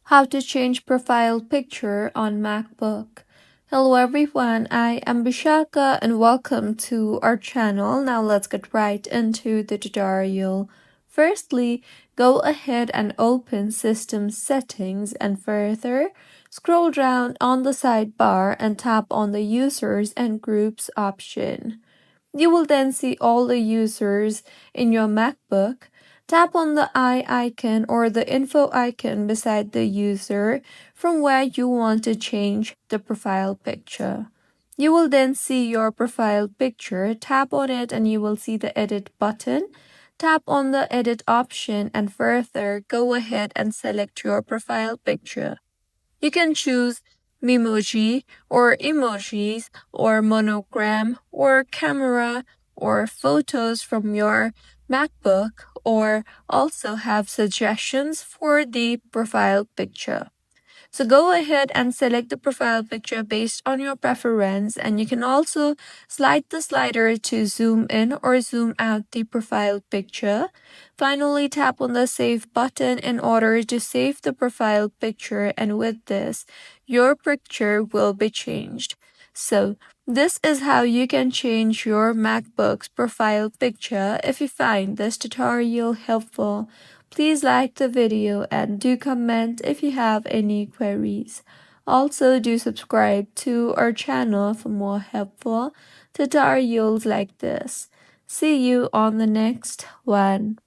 How to change profile picture on MacBook. Hello everyone, I am Bishaka and welcome to our channel. Now let's get right into the tutorial. Firstly, go ahead and open System Settings and further scroll down on the sidebar and tap on the Users and Groups option. You will then see all the users in your MacBook. Tap on the eye icon or the info icon beside the user from where you want to change the profile picture. You will then see your profile picture. Tap on it and you will see the edit button. Tap on the edit option and further go ahead and select your profile picture. You can choose Memoji or emojis or monogram or camera or photos from your MacBook or also have suggestions for the profile picture. So go ahead and select the profile picture based on your preference, and you can also slide the slider to zoom in or zoom out the profile picture. Finally, tap on the save button in order to save the profile picture, and with this, your picture will be changed. So, this is how you can change your MacBook's profile picture. If you find this tutorial helpful, please like the video and do comment if you have any queries. Also, do subscribe to our channel for more helpful tutorials like this. See you on the next one.